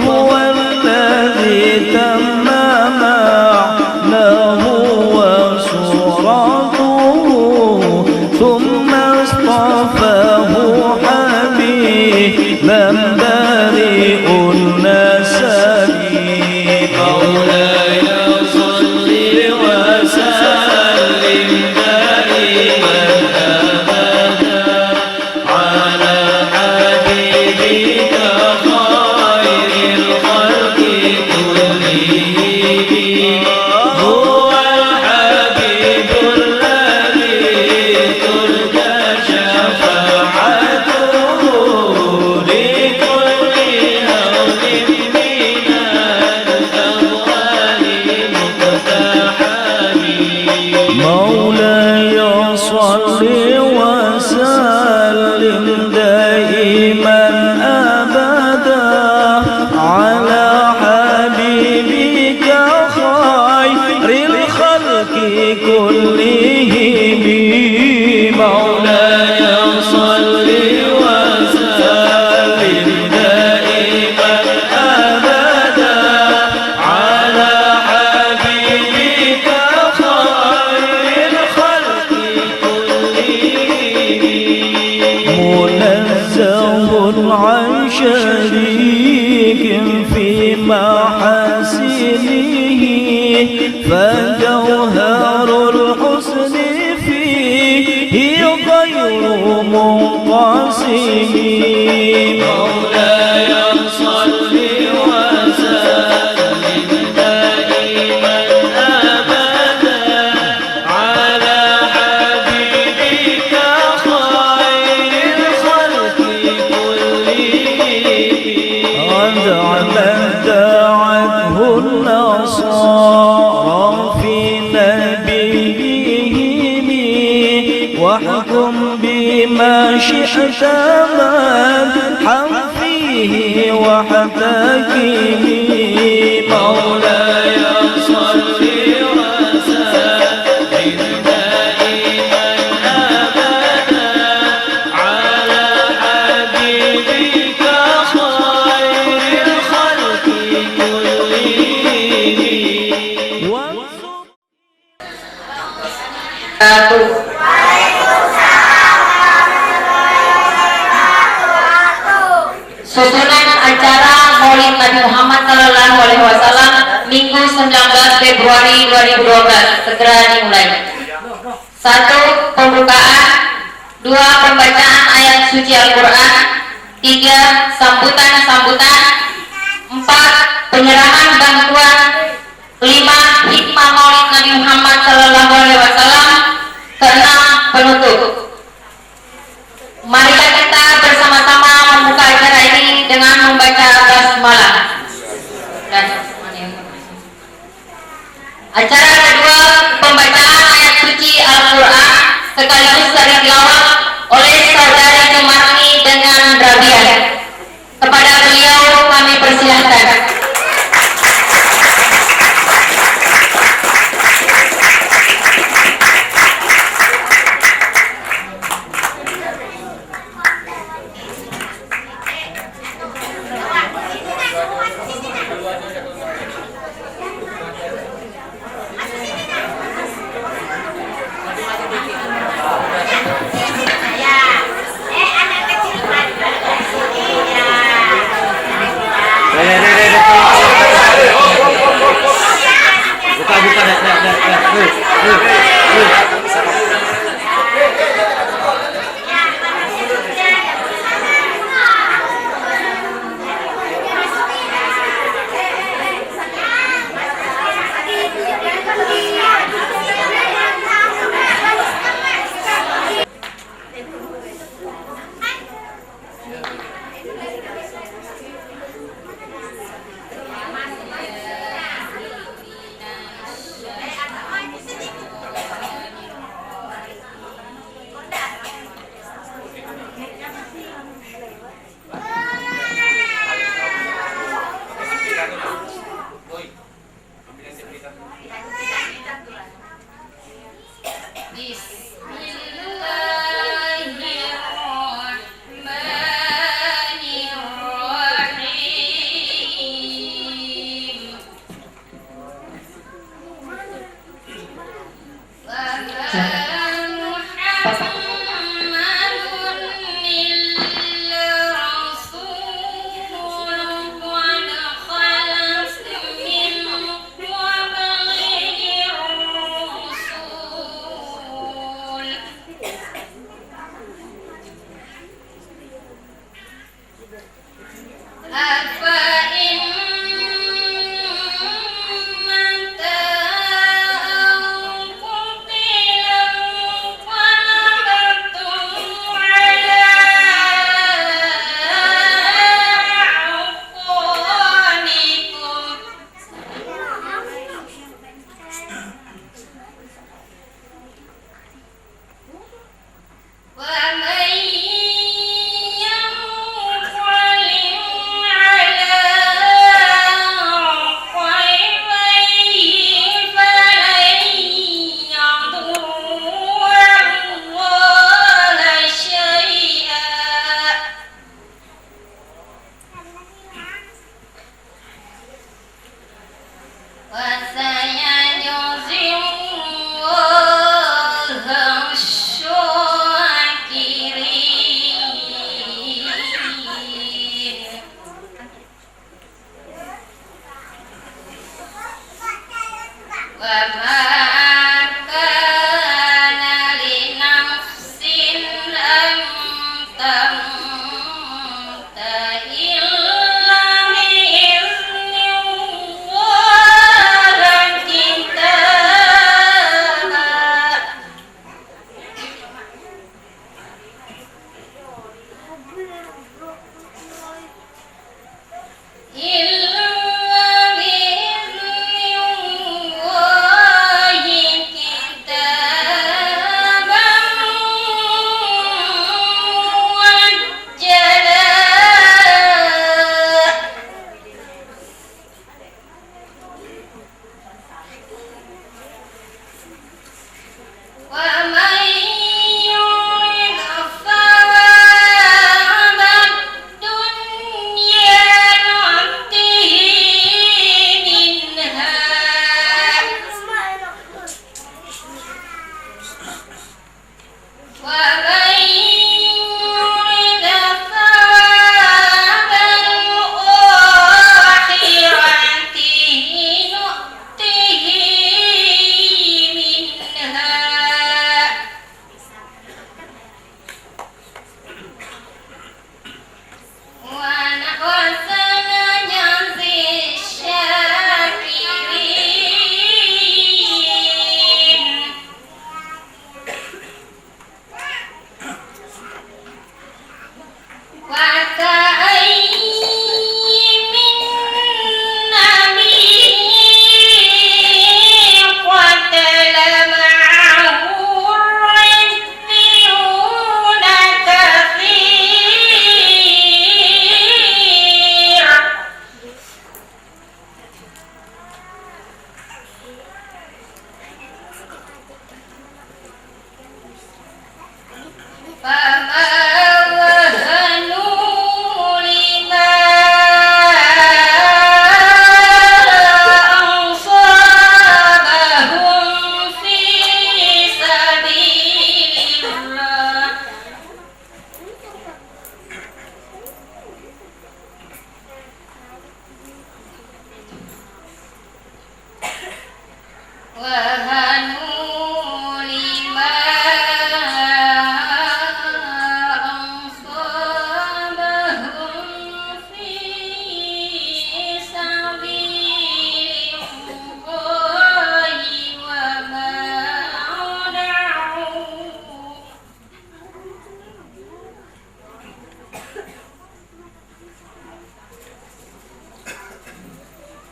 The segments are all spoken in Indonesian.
وهو الذي تم معناه وصورته ثم اصطفاه حبيبا بريء النسب مولاي صل وسلم دائما أبدا على حبيبك خير الخلق كلهم هو الحبيب الذي ترجى شفاعته لكل هول من الأهوال مقتحم مولاي صل وسلم دائما أبدا على حبيبك خير الخلق كلهم مولاي صل وسلم دائما أبدا على حبيبك خير الخلق كلهم منزه عن شريك في محاسنه فجوهر الحسن فيه غير منقسم مولاي صل وسلم دائما أبدا على حبيبك خير الخلق كلهم دعته النصارى في نبيهم واحكم بما شئت مدحا فيه واحتكم مولاي صل وسلم دائما أبدا على حبيبك خير الخلق كلهم Susunan acara Maulid Nabi Muhammad Sallallahu Alaihi Wasallam Minggu 19 Februari 2012 segera dimulai. 1. Pembukaan. 2. Pembacaan ayat suci Al-Quran. 3. Sambutan-sambutan. 4. Penyerahan bantuan. 5. Hikmah Maulid Nabi Muhammad Sallallahu Alaihi Wasallam. 6. Penutup. Marilah kita bersama-sama membuka acara ini dengan membaca basmalah. Acara kedua, pembacaan ayat suci Al-Quran sekaligus dari tilawah oleh saudari Jumarni dengan Rabiah. Kepada beliau kami persilahkan.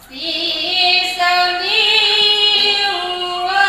في سبيل الله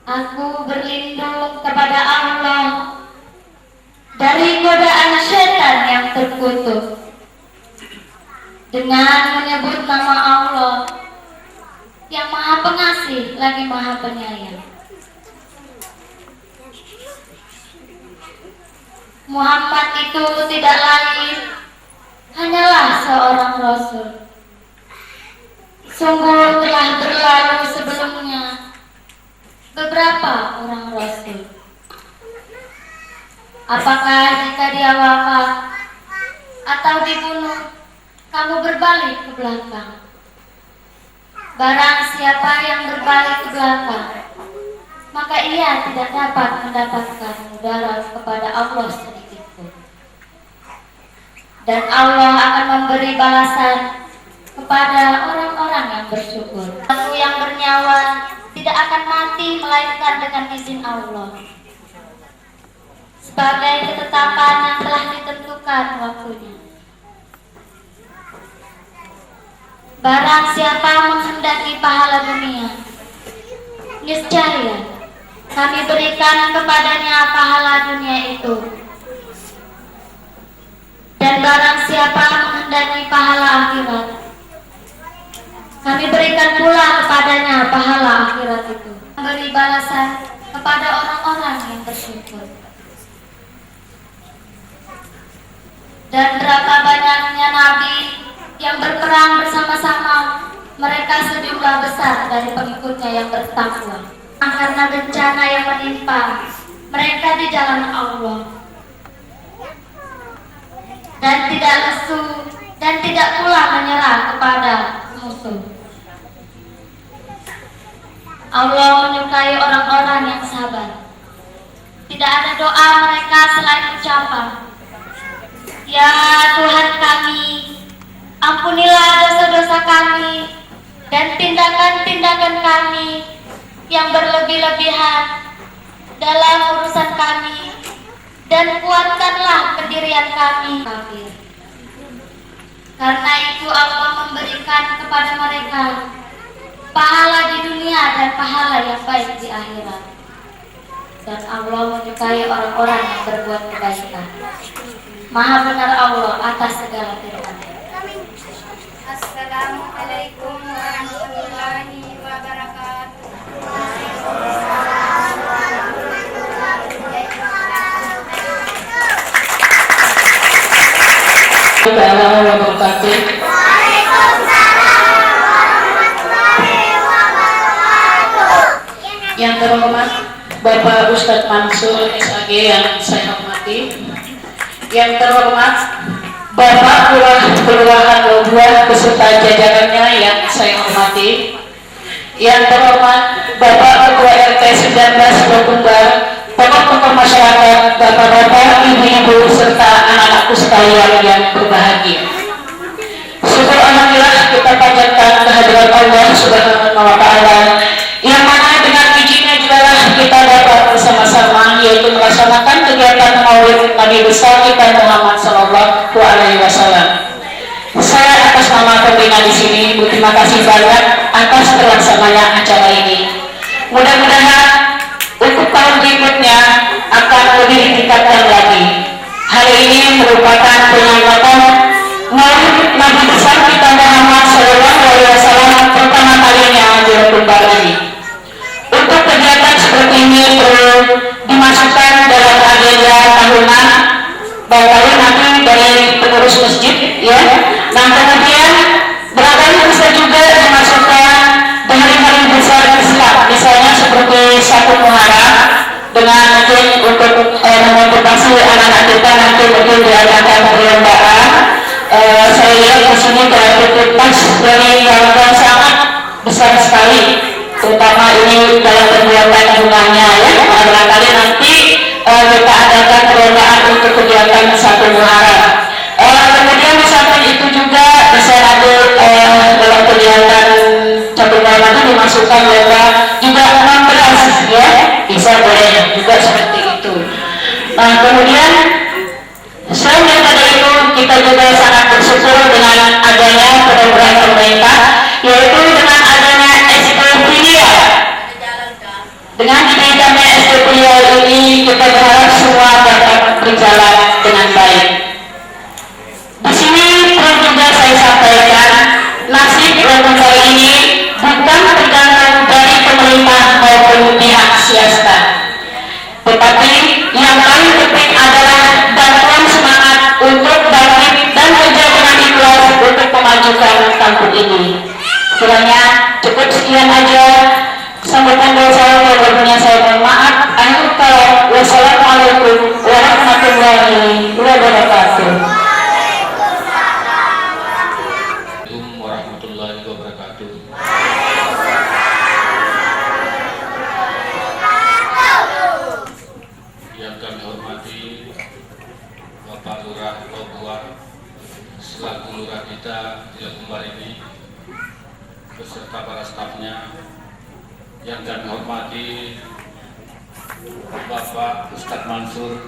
Aku berlindung kepada Allah dari godaan setan yang terkutuk dengan menyebut nama Allah yang Maha Pengasih lagi Maha Penyayang. Muhammad itu tidak lain hanyalah seorang Rasul. Sungguh telah berlalu sebelumnya beberapa orang Rasul. Apakah jika dia wafat atau dibunuh, kamu berbalik ke belakang? Barang siapa yang berbalik ke belakang, maka ia tidak dapat mendapatkan mudarat kepada Allah sedikitpun. Dan Allah akan memberi balasan kepada orang-orang yang bersyukur. Aku yang bernyawa tidak akan mati melainkan dengan izin Allah, sebagai ketetapan yang telah ditentukan waktunya. Barang siapa menghendaki pahala dunia, niscaya kami berikan kepadanya pahala dunia itu. Dan barang siapa menghendaki pahala akhirat, kami berikan pula kepadanya pahala akhirat itu. Memberi balasan kepada orang-orang yang bersyukur. Dan berapa banyaknya nabi yang berperang bersama-sama, mereka sejumlah besar dari pengikutnya yang bertakwa. Karena bencana yang menimpa mereka di jalan Allah, dan tidak lesu dan tidak pula menyerah kepada musuh. Allah menyukai orang-orang yang sabar. Tidak ada doa mereka selain ucapan, "Ya Tuhan kami, ampunilah dosa-dosa kami dan tindakan-tindakan kami yang berlebih-lebihan dalam urusan kami, dan kuatkanlah pendirian kami kafir." Karena itu Allah memberikan kepada mereka pahala di dunia dan pahala yang baik di akhirat. Dan Allah menyukai orang-orang yang berbuat kebaikan. Maha benar Allah atas segala firman. Assalamualaikum warahmatullahi wabarakatuh. Yang terhormat Bapak Ustadz Mansur SAG yang saya hormati, yang terhormat Bapak Kelurahan Lobuan beserta jajarannya yang saya hormati, yang terhormat Bapak Ketua RT 19 Lokumbar, tokoh-tokoh masyarakat, bapak-bapak, ibu-ibu serta anak-anakku sekalian yang berbahagia. Syukur alhamdulillah kita panjatkan kehadiran Allah Subhanahu wa Ta'ala, yang mana dengan izinnya juga kita dapat bersama-sama yaitu melaksanakan kegiatan Maulid Nabi besar kita Muhammad Sallallahu Alaihi Wasallam. Saya atas nama pembina di sini berterima kasih banyak atas terlaksananya acara ini. Mudah-mudahan untuk tahun berikutnya akan lebih ditingkatkan lagi. Hari ini merupakan penyambatan Maulid Nabi besar kita Muhammad Sallallahu Alaihi Wasallam pertama kalinya di Lokumbar ini. Untuk kegiatan seperti ini perlu dimasukkan dalam agenda tahunan, barangkali nanti dari pengurus masjid, ya. Nah kemudian barangkali bisa juga dimasukkan di hari-hari besar Islam, misalnya seperti 1 Muharram, dengan mungkin untuk memotivasi anak-anak kita nanti mungkin diadakan perlombaan. Saya lihat di sini kreativitas dari kawan-kawan sangat besar sekali, terutama ini dalam kegiatan bunganya, ya. Barangkali nanti kita adakan perlombaan untuk kegiatan 1 Muharram. Kemudian misalkan itu juga bisa nanti dalam kegiatan 1 Muharram itu dimasukkan lomba juga 16, ya, bisa boleh juga seperti itu. Nah kemudian selain daripada itu kita juga sangat bersyukur dengan adanya program pemerintah, yaitu dengan adanya SPVIA. Dengan siasta. Tetapi yang paling penting adalah bantuan semangat untuk bangkit dan kerja dengan ikhlas untuk memajukan kampung ini. Kiranya cukup sekian aja sambutan dari saya. Walaupun saya mohon maaf. Akhir kata, wassalamualaikum warahmatullahi wabarakatuh. Assalamualaikum warahmatullahi wabarakatuh. Yang kami hormati Bapak Lurah Lobuan selaku lurah kita di Lembar ini beserta para stafnya. Yang kami hormati Bapak Ustadz Mansur,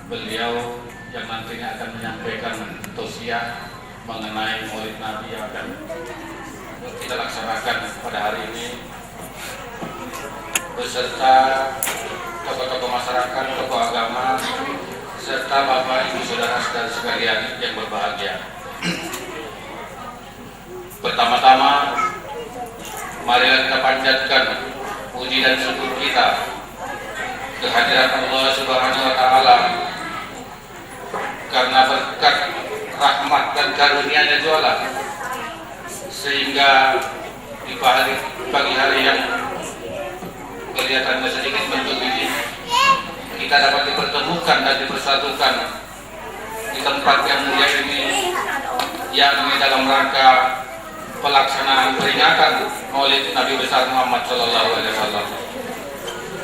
beliau yang nantinya akan menyampaikan tausiah mengenai Maulid Nabi yang akan kita laksanakan pada hari ini, beserta tokoh-tokoh masyarakat, tokoh agama, serta Bapak Ibu Saudara-saudara sekalian yang berbahagia. Pertama-tama, marilah kita panjatkan puji dan syukur kita kehadirat Allah Subhanahu wa Ta'ala, karena berkat rahmat dan karunia-Nya jualan sehingga di pagi hari yang kelihatannya sedikit bentuk ini kita dapat dipertemukan dan dipersatukan di tempat yang mulia ini, yakni dalam rangka pelaksanaan peringatan Maulid Nabi besar Muhammad SAW.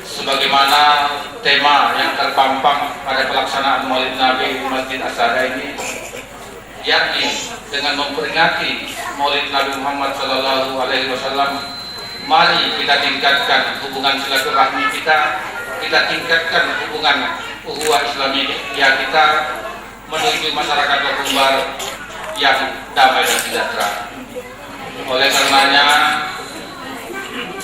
Sebagaimana tema yang terpampang pada pelaksanaan Maulid Nabi Masjid As-Sada ini, yakni dengan memperingati Maulid Nabi Muhammad SAW, mari kita tingkatkan hubungan silaturahmi kita tingkatkan hubungan ukhuwah Islami ya kita menuju masyarakat Lokumbar yang damai dan sejahtera. Oleh karenanya,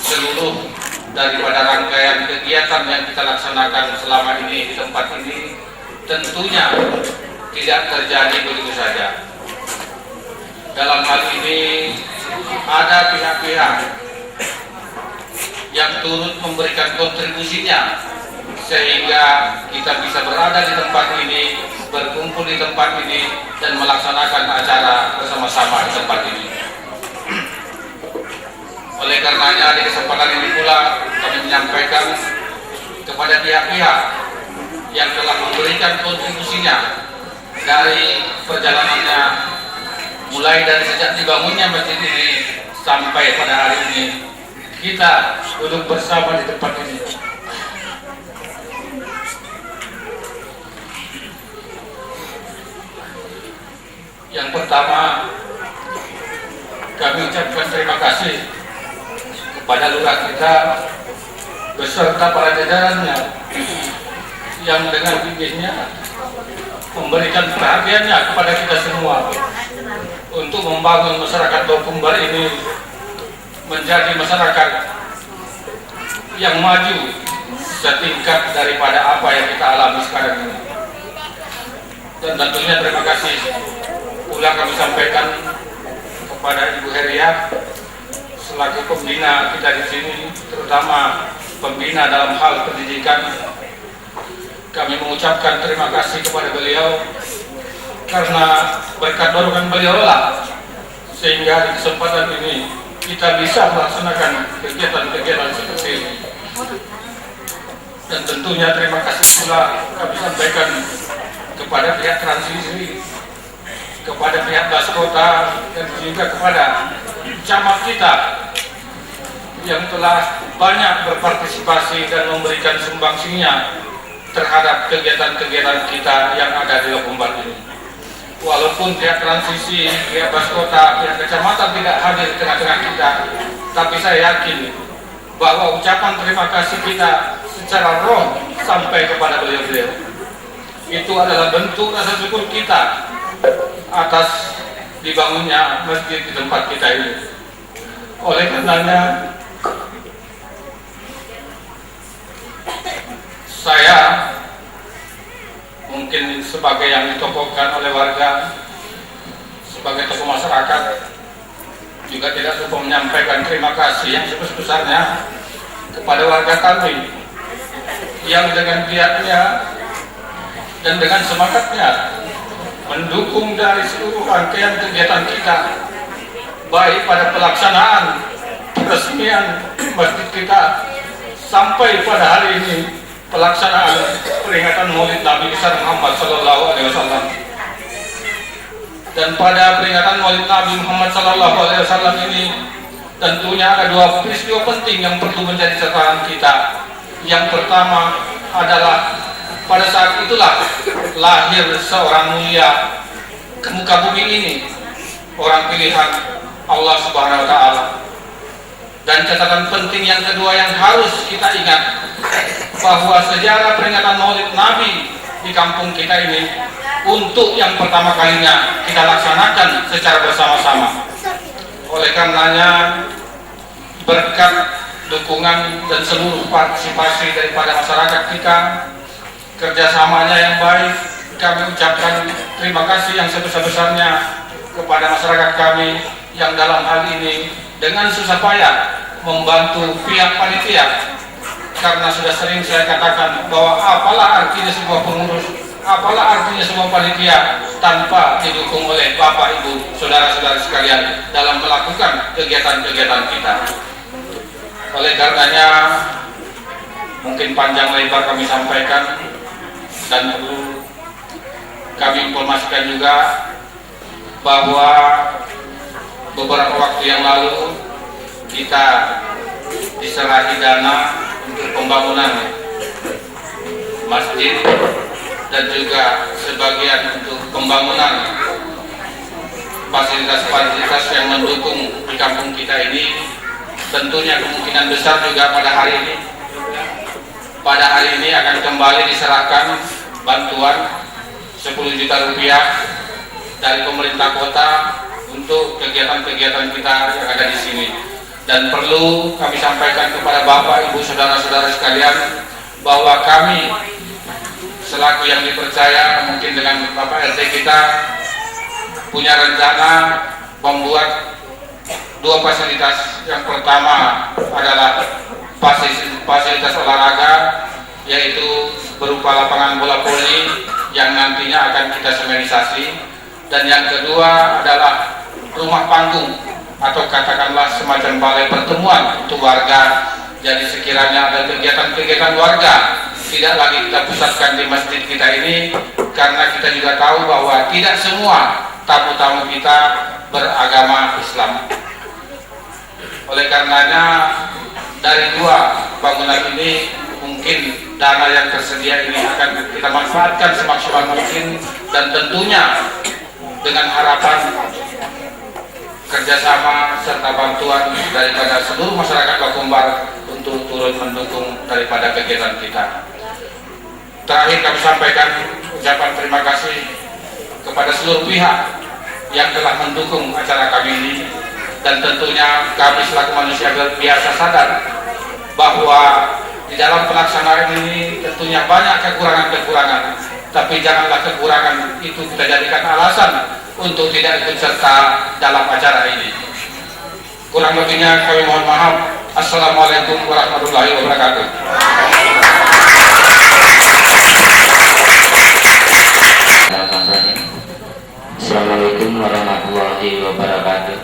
seluruh daripada rangkaian kegiatan yang kita laksanakan selama ini di tempat ini tentunya tidak terjadi begitu saja. Dalam hal ini ada pihak-pihak yang turut memberikan kontribusinya sehingga kita bisa berada di tempat ini, berkumpul di tempat ini, dan melaksanakan acara bersama-sama di tempat ini. Oleh karenanya, di kesempatan ini pula kami menyampaikan kepada pihak-pihak yang telah memberikan kontribusinya dari perjalanannya, mulai dari sejak dibangunnya masjid ini sampai pada hari ini, kita duduk bersama di tempat ini. Yang pertama, kami ucapkan terima kasih kepada lurah kita beserta para jajarannya yang dengan gigisnya memberikan perhatiannya kepada kita semua untuk membangun masyarakat Lokumbar ini menjadi masyarakat yang maju setingkat daripada apa yang kita alami sekarang ini. Dan tentunya terima kasih pula kami sampaikan kepada Ibu Heria selaku pembina kita di sini, terutama pembina dalam hal pendidikan. Kami mengucapkan terima kasih kepada beliau karena berkat dorongan beliau lah sehingga di kesempatan ini kita bisa melaksanakan kegiatan-kegiatan seperti ini. Dan tentunya terima kasih pula kami sampaikan kepada pihak transisi, kepada pihak Baskota, dan juga kepada camat kita yang telah banyak berpartisipasi dan memberikan sumbangsinya terhadap kegiatan-kegiatan kita yang ada di Lokumbar ini. Walaupun pihak transisi, pihak Baskota, pihak kecamatan tidak hadir di tengah-tengah kita, tapi saya yakin bahwa ucapan terima kasih kita secara roh sampai kepada beliau-beliau. Itu adalah bentuk rasa syukur kita atas dibangunnya masjid di tempat kita ini. Oleh karenanya, saya mungkin sebagai yang ditokohkan oleh warga, sebagai tokoh masyarakat, juga tidak lupa menyampaikan terima kasih yang sebesar-besarnya kepada warga kami yang dengan giatnya dan dengan semangatnya mendukung dari seluruh rangkaian kegiatan kita, baik pada pelaksanaan peresmian masjid kita sampai pada hari ini pelaksanaan peringatan Maulid Nabi besar Muhammad Sallallahu Alaihi Wasallam. Dan pada peringatan Maulid Nabi Muhammad Sallallahu Alaihi Wasallam ini tentunya ada dua peristiwa penting yang perlu menjadi catatan kita. Yang pertama adalah pada saat itulah lahir seorang mulia ke muka bumi ini, orang pilihan Allah Subhanahu wa Ta'ala. Dan catatan penting yang kedua yang harus kita ingat, bahwa sejarah peringatan Maulid Nabi di kampung kita ini untuk yang pertama kalinya kita laksanakan secara bersama-sama. Oleh karenanya, berkat dukungan dan seluruh partisipasi daripada masyarakat kita, kerjasamanya yang baik, kami ucapkan terima kasih yang sebesar-besarnya kepada masyarakat kami yang dalam hal ini dengan susah payah membantu pihak panitia. Karena sudah sering saya katakan bahwa apalah artinya sebuah pengurus, apalah artinya sebuah panitia tanpa didukung oleh Bapak, Ibu, saudara-saudara sekalian dalam melakukan kegiatan-kegiatan kita. Oleh karenanya, mungkin panjang lebar kami sampaikan dan perlu kami informasikan juga bahwa beberapa waktu yang lalu kita diserahi dana untuk pembangunan masjid dan juga sebagian untuk pembangunan fasilitas-fasilitas yang mendukung di kampung kita ini. Tentunya kemungkinan besar juga pada hari ini akan kembali diserahkan bantuan 10 juta rupiah dari pemerintah kota untuk kegiatan-kegiatan kita yang ada di sini. Dan perlu kami sampaikan kepada Bapak, Ibu, saudara-saudara sekalian bahwa kami selaku yang dipercaya mungkin dengan Bapak RT kita punya rencana membuat dua fasilitas. Yang pertama adalah fasilitas olahraga, yaitu berupa lapangan bola voli yang nantinya akan kita semenisasi, dan yang kedua adalah rumah panggung atau katakanlah semacam balai pertemuan untuk warga. Jadi sekiranya ada kegiatan-kegiatan warga tidak lagi kita pusatkan di masjid kita ini, karena kita juga tahu bahwa tidak semua tamu-tamu kita beragama Islam. Oleh karenanya, dari dua bangunan ini mungkin dana yang tersedia ini akan kita manfaatkan semaksimal mungkin, dan tentunya dengan harapan kerjasama serta bantuan daripada seluruh masyarakat Bakumbar untuk turut mendukung daripada kegiatan kita. Terakhir kami sampaikan ucapan terima kasih kepada seluruh pihak yang telah mendukung acara kami ini. Dan tentunya kami selaku manusia biasa sadar bahwa di dalam pelaksanaan ini tentunya banyak kekurangan-kekurangan, tapi janganlah kekurangan itu kita jadikan alasan untuk tidak ikut serta dalam acara ini. Kurang lebihnya kami mohon maaf. Assalamualaikum warahmatullahi wabarakatuh. Assalamualaikum warahmatullahi wabarakatuh.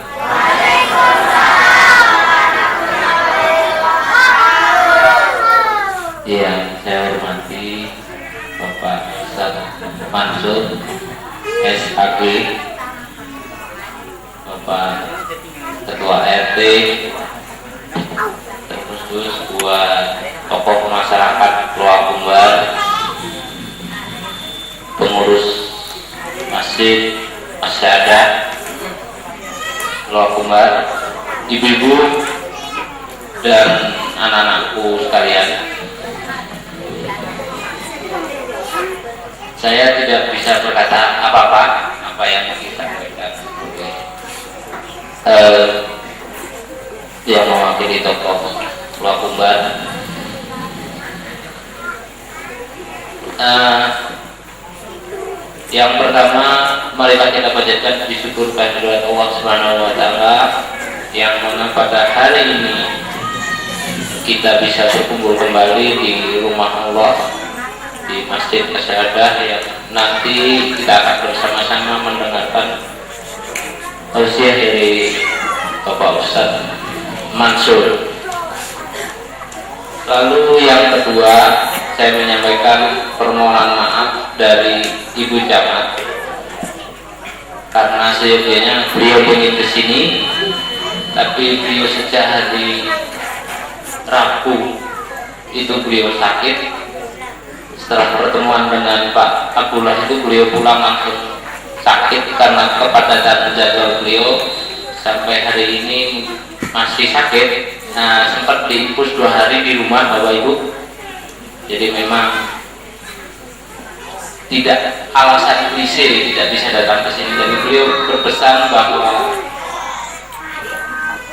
Yang saya hormati Bapak Ustadz Mansur SAG, Bapak Ketua RT, terkhusus buat tokoh masyarakat Loa Kumbar, pengurus masjid Masyadah Loa Kumbar, ibu-ibu dan anak-anakku sekalian. Saya tidak bisa berkata apa-apa apa yang disampaikan yang mewakili tokoh Loa Kumbar. Yang pertama, marilah kita panjatkan puji syukur kehadirat Allah Subhanahu wa Ta'ala, yang mana pada hari ini kita bisa berkumpul kembali di rumah Allah, di Masjid Asyadah, yang nanti kita akan bersama-sama mendengarkan tausiah dari Bapak Ustadz Mansur. Lalu yang kedua, saya menyampaikan permohonan maaf dari Ibu Camat karena seyogianya beliau ingin ke sini, tapi beliau sejak hari Rabu itu beliau sakit. Setelah pertemuan dengan Pak Abdullah itu beliau pulang langsung sakit karena kepadatan jadwal beliau. Sampai hari ini masih sakit. Nah, sempat diinfus 2 hari di rumah Bapak Ibu. Jadi memang tidak alasan klise tidak bisa datang ke sini. Jadi beliau berpesan bahwa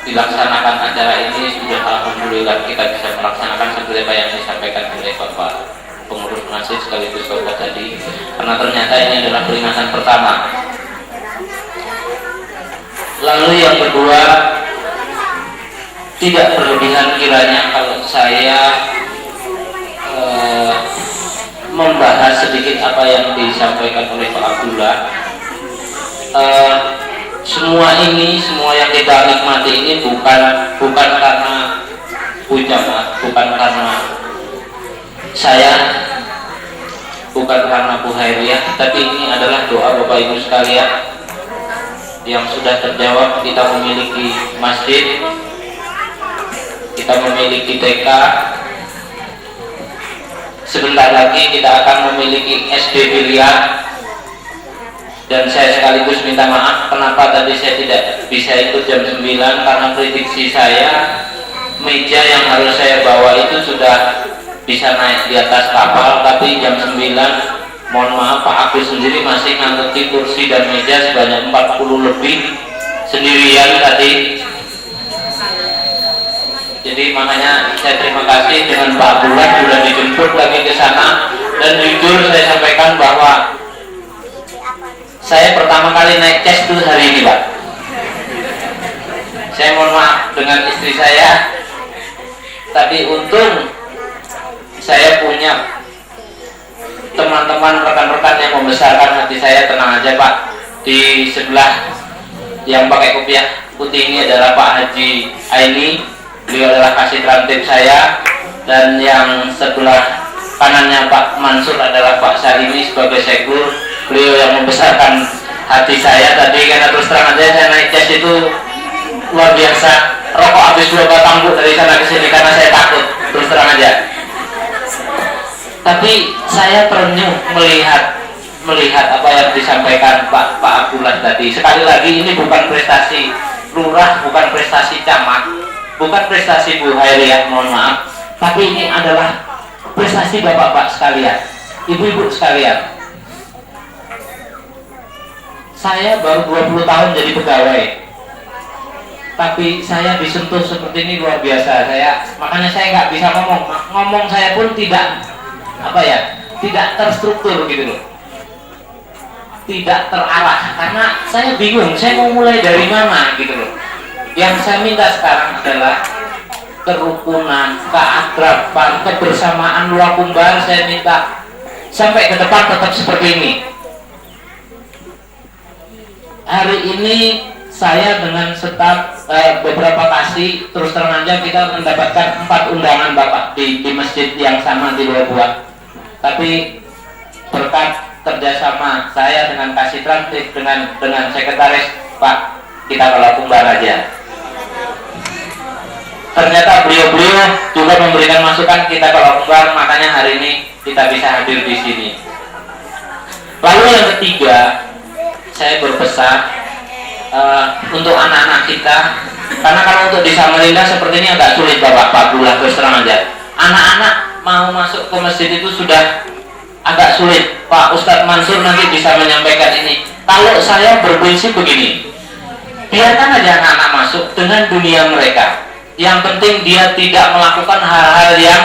dilaksanakan acara ini sudah alhamdulillah kita bisa melaksanakan seperti apa yang disampaikan oleh Bapak pengurus masjid sekaligus Bapak tadi. Karena ternyata ini adalah peringatan pertama. Lalu yang kedua, tidak berlebihan kiranya kalau saya membahas sedikit apa yang disampaikan oleh Pak Abdullah. Semua yang kita nikmati ini bukan karena ucapan, bukan karena saya, bukan karena Bu Hairiah, tapi ini adalah doa Bapak Ibu sekalian yang sudah terjawab. Kita memiliki masjid, kita memiliki TK, sebentar lagi kita akan memiliki SD pilihan. Dan saya sekaligus minta maaf kenapa tadi saya tidak bisa ikut jam 9, karena prediksi saya meja yang harus saya bawa itu sudah bisa naik di atas kapal, tapi jam 9 mohon maaf Pak Agus sendiri masih ngangkuti kursi dan meja sebanyak 40 lebih sendirian tadi. Jadi makanya saya terima kasih dengan Pak Abdullah sudah dijemput lagi ke sana. Dan jujur saya sampaikan bahwa saya pertama kali naik tes itu hari ini, Pak. Saya mohon maaf dengan istri saya, tapi untung saya punya teman-teman rekan-rekan yang membesarkan hati saya. Tenang aja Pak, di sebelah yang pakai kopiah putih ini adalah Pak Haji Aini, beliau adalah kasih transtip saya. Dan yang sebelah kanannya Pak Mansur adalah Pak Salimi sebagai sekul, beliau yang membesarkan hati saya tadi. Karena terus terang aja saya naik tes itu luar biasa, rokok habis 2 batang Bu dari sana ke sini karena saya takut, terus terang aja. Tapi saya terenyuh melihat apa yang disampaikan Pak Abdullah tadi. Sekali lagi ini bukan prestasi lurah, bukan prestasi camat, bukan prestasi Bu Hairiah, mohon maaf, tapi ini adalah prestasi bapak-bapak sekalian, ibu-ibu sekalian. Saya baru 20 tahun jadi pegawai, tapi saya disentuh seperti ini luar biasa. Makanya saya nggak bisa ngomong saya pun tidak tidak terstruktur gitu loh, tidak terarah, karena saya bingung saya mau mulai dari mana gitu loh. Yang saya minta sekarang adalah kerukunan, keakraban, kebersamaan Luakumbar. Saya minta sampai ke depan tetap seperti ini. Hari ini saya dengan staf beberapa kasih, terus terang aja kita mendapatkan 4 undangan Bapak di masjid yang sama di Luar Buah. Tapi berkat kerjasama saya dengan kasih transit dengan sekretaris Pak, kita ke Luakumbar aja. Ternyata beliau juga memberikan masukan kita ke Luakumbar, makanya hari ini kita bisa hadir di sini. Lalu yang ketiga, saya berpesan untuk anak-anak kita, karena kalau untuk di Samarinda seperti ini agak sulit Bapak Abdullah, terus terang aja. Anak-anak mau masuk ke masjid itu sudah agak sulit. Pak Ustadz Mansur nanti bisa menyampaikan ini. Kalau saya berprinsip begini, biarkan aja anak-anak masuk dengan dunia mereka. Yang penting dia tidak melakukan hal-hal yang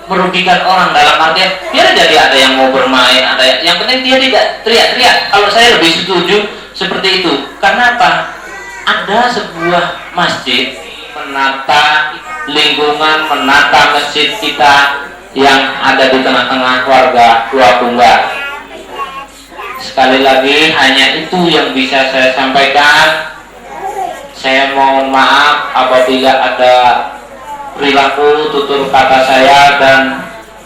merugikan orang, dalam artian biar jadi ada yang mau bermain, yang penting dia tidak teriak-teriak. Kalau saya lebih setuju seperti itu. Karena apa? Ada sebuah masjid menata lingkungan menata masjid kita yang ada di tengah-tengah warga Dua Kembar. Sekali lagi hanya itu yang bisa saya sampaikan. Saya mohon maaf apabila ada perilaku tutur kata saya dan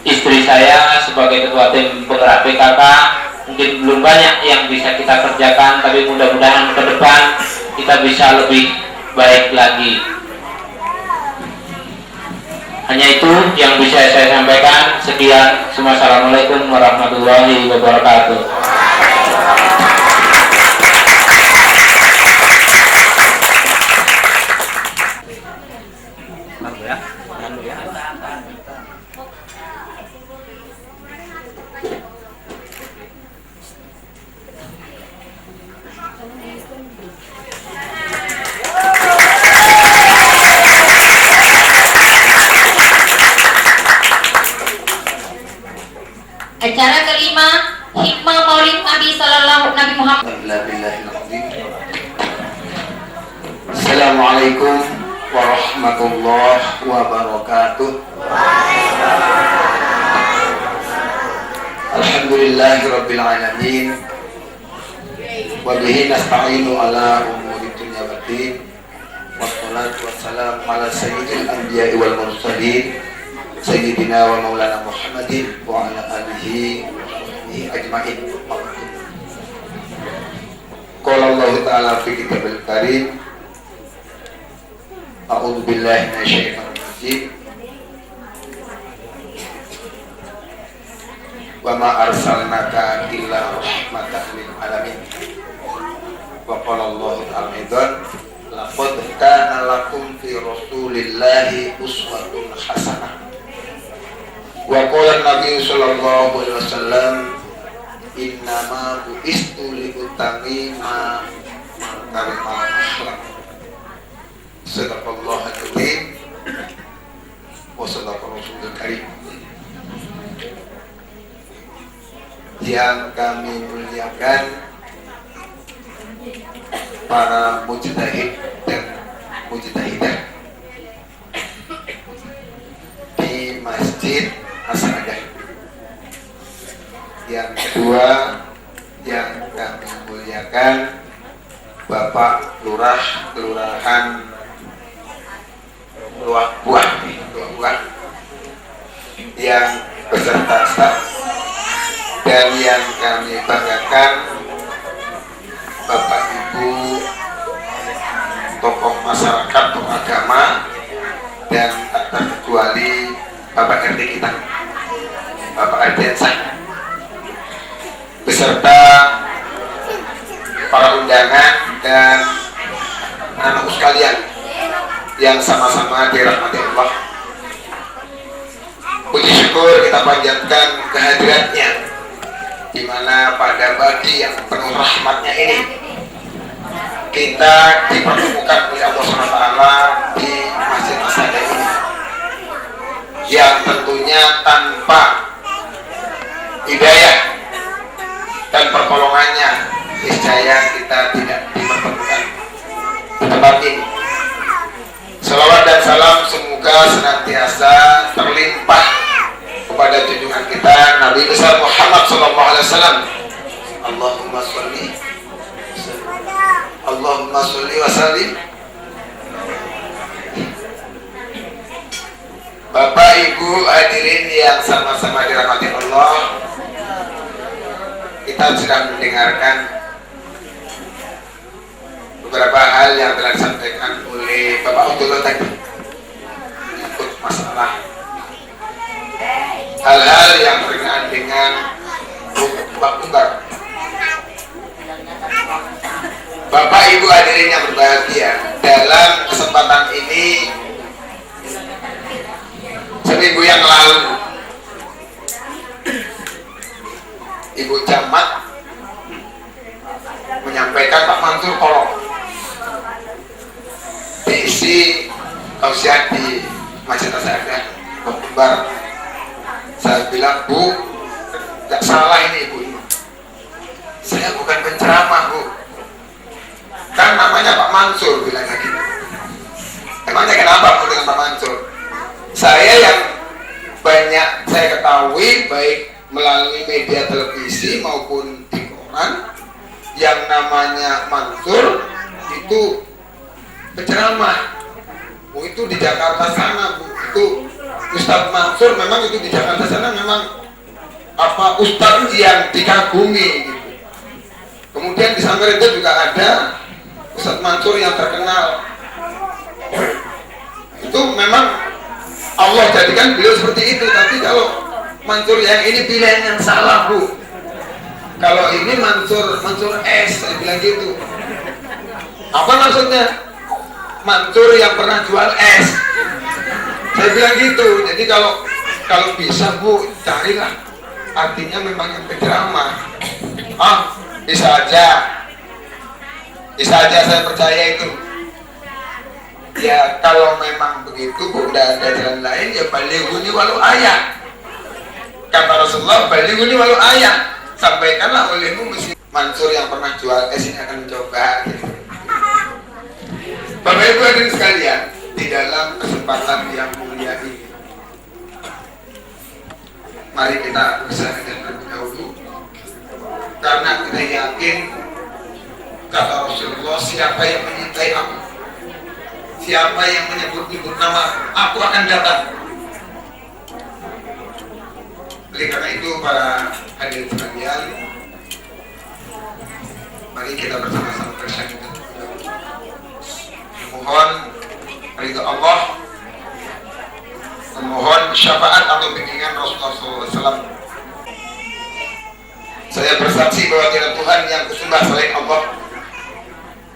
istri saya sebagai ketua tim penggerak PKK mungkin belum banyak yang bisa kita kerjakan, tapi mudah-mudahan ke depan kita bisa lebih baik lagi. Hanya itu yang bisa saya sampaikan. Sekian. Wassalamualaikum warahmatullahi wabarakatuh. Acara kelima, hikmah Maulid Nabi Sallallahu Nabi Muhammad. Assalamualaikum warahmatullahi wabarakatuh. Alhamdulillahirabbil alamin. Wa bihi nasta'inu ala umuri dunya waddin. Wassalatu wassalamu ala sayyidil anbiya'i wal mursalin. Sayyidina wa maulana Muhammadin wa ala alihi wa sahbihi ajma'in. Qala Allah ta'ala fi kitabil karim. A'udzu billahi minasyaitonir rajim. Wa ma arsalnaka illa rahmatan lil alamin. Wa qala Allah ta'ala aidan laqad kana lakum fi rasulillahi uswatun hasanah. Wa qala Nabi sallallahu alaihi wasallam innama bu'istu li utamima makarimal akhlaq. Sadaqallahu al-azim wa sadaqa rasulul karim. Yang kami muliakan para mujtahid dan mujtahidah di Masjid As-Sa'adah. Yang kedua yang kami muliakan Bapak Lurah Kelurahan Buah yang beserta staf, dan yang kami banggakan Bapak Ibu tokoh masyarakat, tokoh agama, dan tak terkecuali Bapak RT kita, Bapak Ardiansah, beserta para undangan dan anak-anak sekalian yang sama-sama dirahmati Allah. Puji syukur kita panjatkan kehadirannya, di mana pada pagi yang penuh rahmatnya ini kita dipertemukan oleh Allah SWT di Masjid As-Sa'adah ini, yang tentunya tanpa hidayah dan pertolongannya niscaya kita tidak dipertemukan di tempat ini. Salawat dan salam semoga senantiasa terlimpah kepada junjungan kita Nabi besar Muhammad SAW. Allahumma sholli wa sallim. Bapak Ibu hadirin yang sama-sama dirahmati Allah, kita sedang mendengarkan beberapa hal yang telah disampaikan oleh Bapak Abdullah tadi menyangkut masalah hal-hal yang berkenaan dengan Dua Kembar. Bapak Ibu hadirin yang berbahagia, dalam kesempatan ini seminggu yang lalu Ibu Camat menyampaikan Pak Mansur tolong diisi tausiah di Masjid As-Sa'adah Dua Kembar. Saya bilang, Bu, tidak salah ini Ibu, saya bukan penceramah Bu, kan namanya Pak Mansur, bilang lagi. Emangnya kenapa Bu dengan Pak Mansur? Saya yang banyak saya ketahui baik melalui media televisi maupun di koran, yang namanya Mansur itu penceramah. Oh, itu di Jakarta sana, Bu. Itu Ustadz Mansur memang itu di Jakarta sana memang apa Ustadz yang dikagumi gitu. Kemudian di Samarinda juga ada Ustadz Mansur yang terkenal. Itu memang Allah jadikan beliau seperti itu. Tapi kalau Mansur yang ini pilihan yang salah, Bu. Kalau ini Mansur S, saya bilang gitu. Apa maksudnya? Mansur yang pernah jual es. Saya bilang gitu. Jadi kalau bisa, Bu, carilah. Artinya memang yang penceramah. Bisa aja saya percaya itu. Ya kalau memang begitu, Bu, udah ada jalan lain, ya balighuni walau ayat. Kata Rasulullah, balighuni walau ayat. Sampaikanlah olehmu mesti. Mansur yang pernah jual es ini akan mencoba gitu. Bapak Ibu hadirin sekalian, di dalam kesempatan yang mulia ini, mari kita berusaha terlebih dahulu, karena kita yakin kata Rasulullah, siapa yang menyintai aku, siapa yang menyebut-nyebut nama aku akan datang. Oleh karena itu para hadirin sekalian, mari kita bersama-sama bersyahadat. Mohon ridha Allah, memohon syafaat atau bimbingan Rasulullah SAW. Saya bersaksi bahwa tidak Tuhan yang kusembah selain Allah,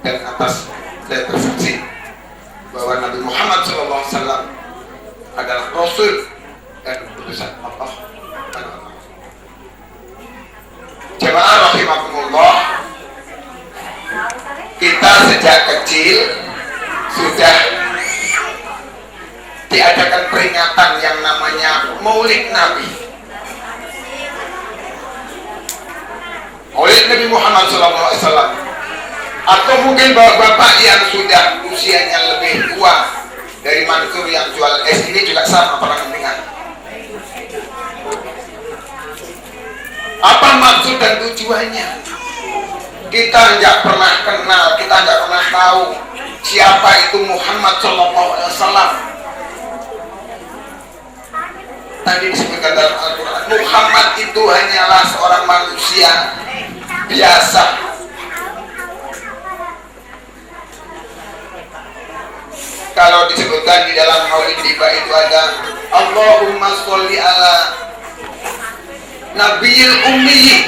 dan atas saya bersaksi bahwa Nabi Muhammad SAW adalah Rasul dan utusan Allah. Jemaah rahimakumullah, kita sejak kecil sudah diadakan peringatan yang namanya Maulid Nabi. Maulid Nabi Muhammad SAW. Atau mungkin bapak-bapak yang sudah usianya lebih tua dari Mansur yang jual es ini juga sama pernah mendengar. Apa maksud dan tujuannya? Kita nggak pernah kenal, kita nggak pernah tahu siapa itu Muhammad SAW. Tadi disebutkan dalam Al-Quran, Muhammad itu hanyalah seorang manusia biasa. Kalau disebutkan di dalam Maulid Tiba itu ada Allahumma sholli ala Nabiyil Ummi,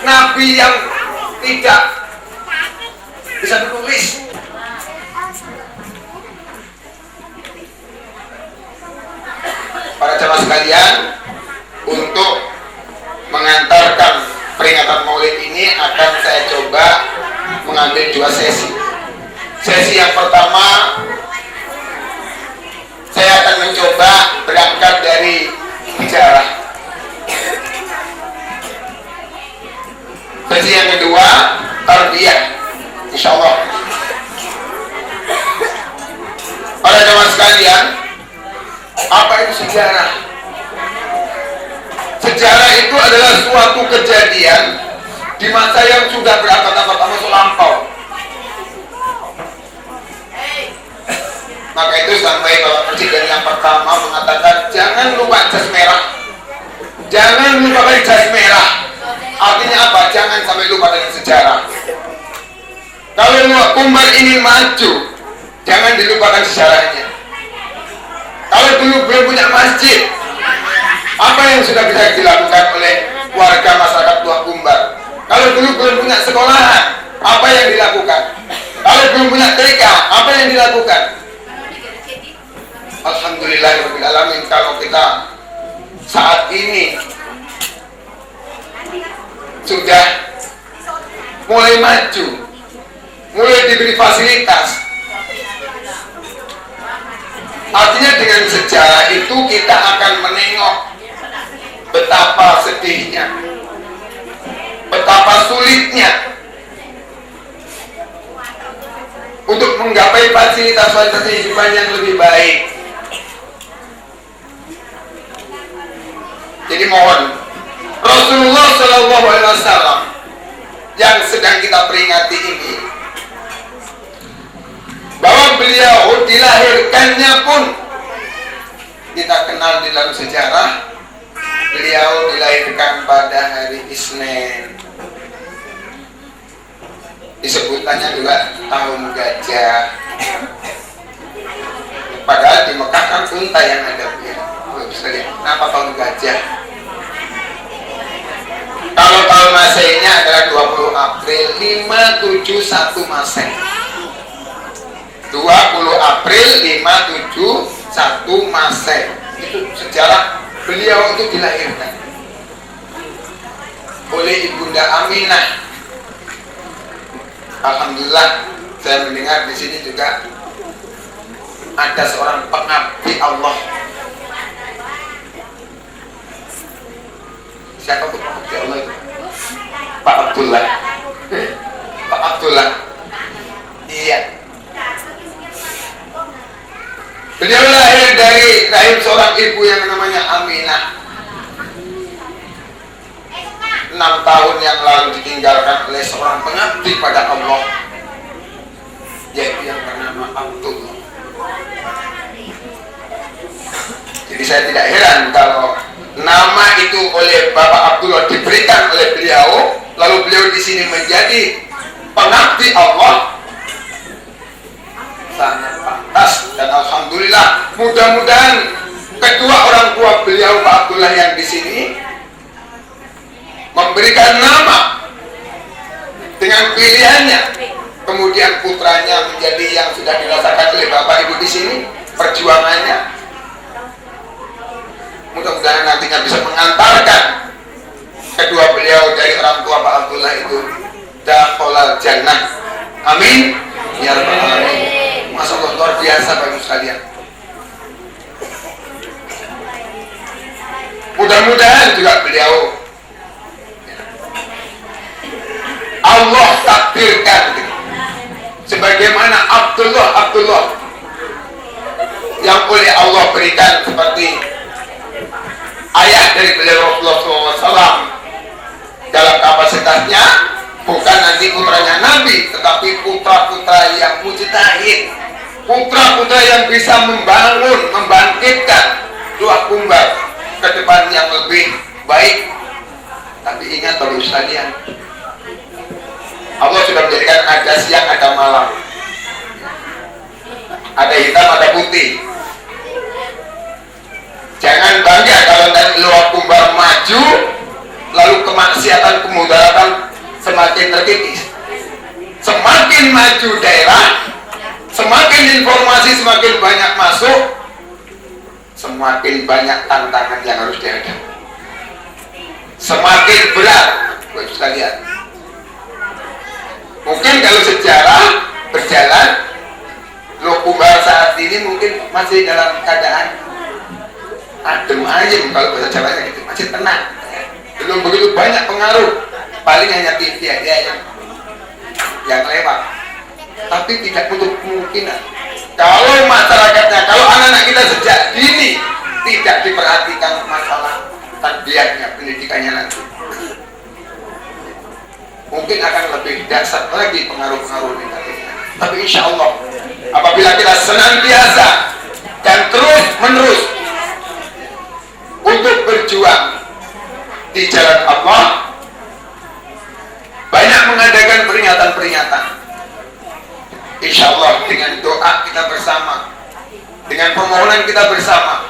Nabi yang tidak bisa menulis. Para jemaah sekalian, untuk mengantarkan peringatan Maulid ini akan saya coba mengambil dua sesi. Sesi yang pertama, saya akan mencoba berangkat dari sejarah. Sesi yang kedua, tarbiyah, insya Allah. Para jemaah sekalian, apa itu sejarah? Sejarah itu adalah suatu kejadian di masa yang sudah berabad-abad lampau. Maka itu sampai Bapak Presiden yang pertama mengatakan jangan lupa jas merah, jangan lupa jas merah. Artinya apa? Jangan sampai lupa dengan sejarah. Kalau Umar ingin maju, jangan dilupakan sejarahnya. Kalau dulu belum punya masjid, apa yang sudah bisa dilakukan oleh warga masyarakat Tua Kumbar? Kalau dulu belum punya sekolahan, apa yang dilakukan? Kalau belum punya TK, apa yang dilakukan? Alhamdulillahirabbil alamin, kalau kita saat ini sudah mulai maju, mulai diberi fasilitas. Artinya dengan sejarah itu kita akan menengok betapa sedihnya, betapa sulitnya untuk menggapai fasilitas kehidupan yang lebih baik. dimohon. Rasulullah Shallallahu Alaihi Wasallam yang sedang kita peringati ini, bahwa beliau dilahirkannya pun kita kenal di dalam sejarah, beliau dilahirkan pada hari Isnin. Disebutannya juga tahun gajah. Padahal di Mekah kan unta yang ada. Kenapa tahun gajah? Kalau tahun Maseinya adalah 20 April 571 Masehi. 20 April 571 Masehi. Itu sejarah beliau itu dilahirkan oleh Ibunda Aminah. Alhamdulillah, saya mendengar di sini juga ada seorang pengabdi Allah. Siapa tuh pengabdi Allah itu? Pak Abdullah. Pak Abdullah. Iya. Beliau lahir dari rahim seorang ibu yang namanya Aminah. 6 tahun yang lalu ditinggalkan oleh seorang pengabdi pada Allah, yaitu yang bernama Abdullah. Jadi saya tidak heran kalau nama itu oleh Bapak Abdullah diberikan oleh beliau, lalu beliau di sini menjadi pengabdi Allah. Sangat pantas, dan alhamdulillah, mudah-mudahan kedua orang tua beliau Pak Abdullah yang di sini memberikan nama dengan pilihannya, kemudian putranya menjadi yang sudah dirasakan oleh Bapak Ibu di sini perjuangannya. Mudah-mudahan nantinya bisa mengantarkan kedua beliau dari orang tua Pak Abdullah itu dakhalal jannah. Amin ya rabbal alamin. Masya Allah, luar biasa Bapak Ibu sekalian. Mudah-mudahan juga beliau Allah takdirkan sebagaimana Abdullah yang oleh Allah berikan seperti ayah dari beliau Rasulullah SAW dalam kapasitasnya bukan nanti putranya Nabi, tetapi putra-putra yang mujtahid, putra-putra yang bisa membangun, membangkitkan dua kembar ke depan yang lebih baik. Tapi ingat Bapak Ibu sekalian, Allah sudah menjadikan ada siang, ada malam, ada hitam, ada putih. Jangan bangga kalau dari luar kembar maju, lalu kemaksiatan, kemudaratan semakin terkikis. Semakin maju daerah, semakin informasi semakin banyak masuk, semakin banyak tantangan yang harus dihadapi. Semakin berat, Bapak Ibu sekalian. Mungkin kalau sejarah berjalan, Loh Kumbar saat ini mungkin masih dalam keadaan adem ayem, kalau bahasa Jawanya gitu, masih tenang, belum begitu banyak pengaruh, paling hanya TV aja yang lewat. Tapi tidak untuk kemungkinan kalau masyarakatnya, kalau anak-anak kita sejak dini tidak diperhatikan masalah tarbiyahnya, pendidikannya nanti, mungkin akan lebih dasar lagi pengaruh-pengaruh negatifnya. Tapi insya Allah apabila kita senantiasa dan terus menerus untuk berjuang di jalan Allah, banyak mengadakan peringatan-peringatan, insya Allah dengan doa kita bersama, dengan permohonan kita bersama,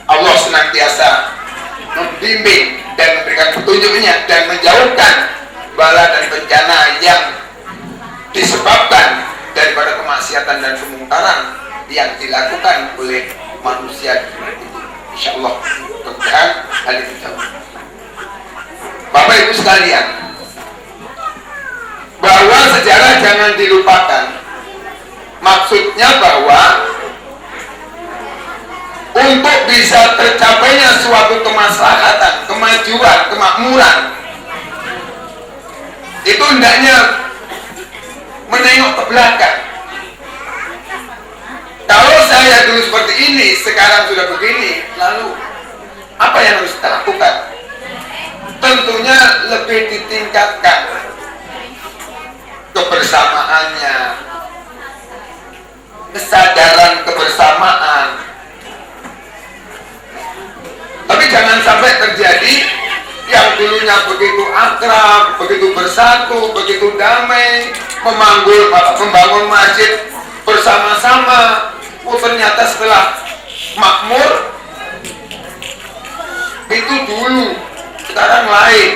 Allah senantiasa membimbing dan memberikan petunjuknya dan menjauhkan bala dan bencana yang disebabkan daripada kemaksiatan dan kemungkaran yang dilakukan oleh manusia. Insya Allah mudah-mudahan hal itu jauh. Bapak Ibu sekalian, bahwa sejarah jangan dilupakan. Maksudnya bahwa untuk bisa tercapainya suatu kemaslahatan, kemajuan, kemakmuran, itu hendaknya menengok ke belakang. Kalau saya dulu seperti ini, sekarang sudah begini, lalu apa yang harus kita lakukan? lebih ditingkatkan kebersamaannya, kesadaran kebersamaan. Tapi jangan sampai terjadi yang dulunya begitu akrab, begitu bersatu, begitu damai, membangun masjid bersama-sama. Oh, ternyata setelah makmur itu dulu, sekarang lain.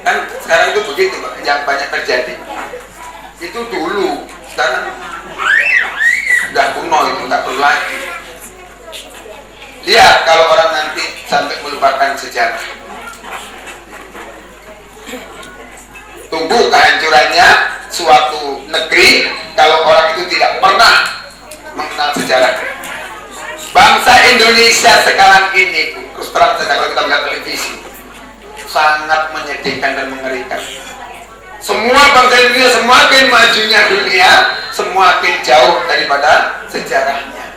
Kan sekarang itu begitu yang banyak terjadi. Itu dulu, sekarang udah kuno, itu nggak perlu lagi. Lihat kalau orang nanti sampai melupakan sejarah, tunggu kehancurannya suatu negeri kalau orang itu tidak pernah mengenal sejarah. Bangsa Indonesia sekarang ini, terus terang saja kalau kita melihat televisi, sangat menyedihkan dan mengerikan. Semua bangsa Indonesia semakin majunya dunia, semakin jauh daripada sejarahnya.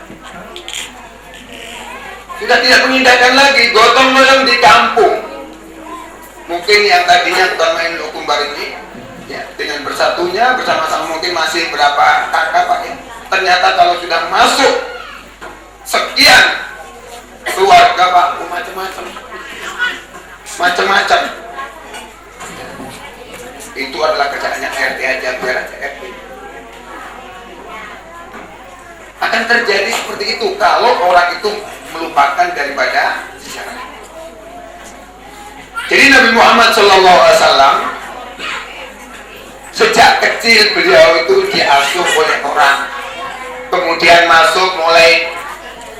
Sudah tidak mengindahkan lagi gotong royong di kampung. Mungkin yang tadinya bukan main lukumbar ini, ya, dengan bersatunya bersama-sama mungkin masih berapa kakak Pak ya. Ternyata kalau sudah masuk sekian keluarga Pak, macam-macam. Itu adalah kerjaannya RT aja, biar aja RT. Akan terjadi seperti itu kalau orang itu melupakan daripada sejarah. Jadi Nabi Muhammad SAW sejak kecil beliau itu diasuh oleh orang. Kemudian masuk mulai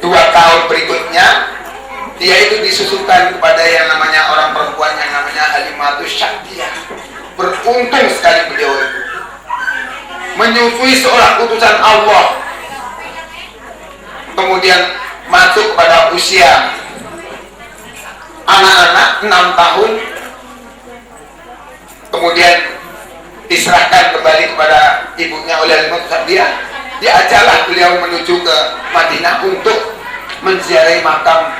2 tahun berikutnya, dia itu disusukan kepada yang namanya orang perempuan yang namanya Halimatus Syakiyah. Beruntung sekali beliau itu menyusui seorang utusan Allah. Kemudian masuk kepada usia anak-anak 6 tahun, kemudian diserahkan kembali kepada ibunya oleh Halimatus Syakiyah. Diajarlah beliau menuju ke Madinah untuk menziarahi makam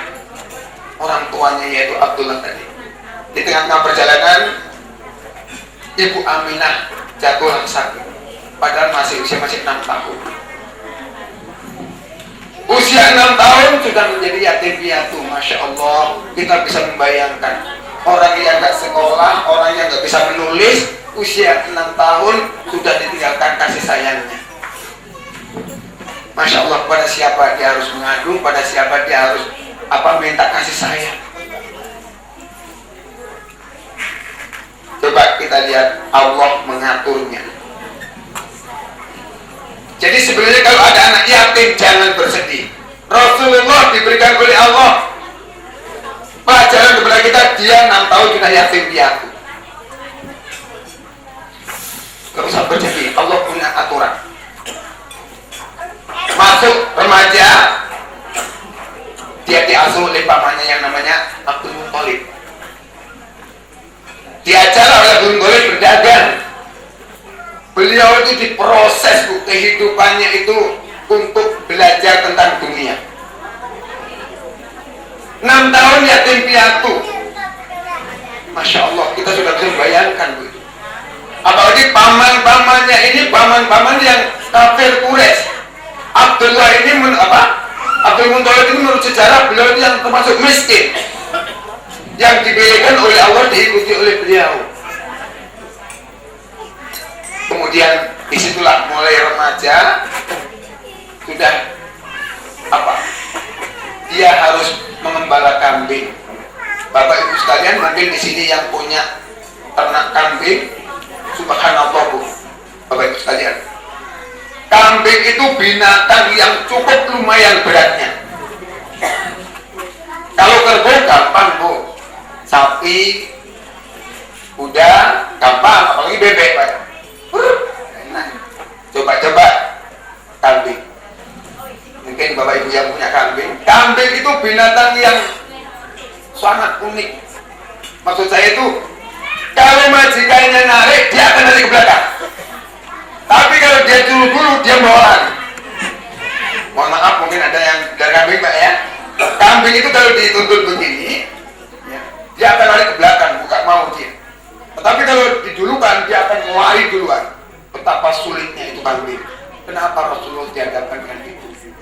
orang tuanya yaitu Abdullah tadi. Di tengah-tengah perjalanan Ibu Aminah jatuh sakit, padahal masih 6 tahun. Usia 6 tahun sudah menjadi yatim piatu. Masya Allah, kita bisa membayangkan orang yang gak sekolah, orang yang gak bisa menulis, usia 6 tahun sudah ditinggalkan kasih sayangnya. Masya Allah, pada siapa dia harus mengadu, pada siapa dia harus minta kasih sayang. Coba kita lihat Allah mengaturnya. Jadi sebenarnya kalau ada anak yatim jangan bersedih. Rasulullah diberikan oleh Allah pelajaran kepada kita, dia 6 tahun sudah yatim piatu. Gak usah bersedih, Allah punya aturan. Masuk remaja, dia diasuh oleh pamannya yang namanya Abdul Muthalib. Diajar oleh Abdul Muthalib berdagang. Beliau itu diproses kehidupannya itu untuk belajar tentang dunia. 6 tahun yatim piatu. Masya Allah, kita sudah bisa membayangkan begitu. Apalagi paman-pamannya ini paman-paman yang kafir Quraisy. Abdullah ini Abdul Muthalib ini menurut sejarah beliau itu yang termasuk miskin, yang dipilihkan oleh Allah, diikuti oleh beliau. Kemudian disitulah mulai remaja, sudah dia harus mengembala kambing. Bapak Ibu sekalian, mungkin di sini yang punya ternak kambing, subhanallah Bu, Bapak Ibu sekalian, kambing itu binatang yang cukup lumayan beratnya. Kalau kerbau gampang Bu, sapi, kuda gampang, apalagi bebek Pak. Enak. Coba-coba kambing. Mungkin Bapak Ibu yang punya kambing. Kambing itu binatang yang sangat unik. Maksud saya itu, kalau majikannya narik, dia akan narik ke belakang. Tapi kalau dia dulu dia bawa lari. Mohon maaf, mungkin ada yang dari kambing Pak ya. Kambing itu kalau dituntun begini, ya, dia dia akan lari ke belakang, bukan mau dia. Tetapi kalau didulukan, dia akan lari duluan. Betapa sulitnya itu taklim. Kenapa Rasulullah dihadapkan dengan itu?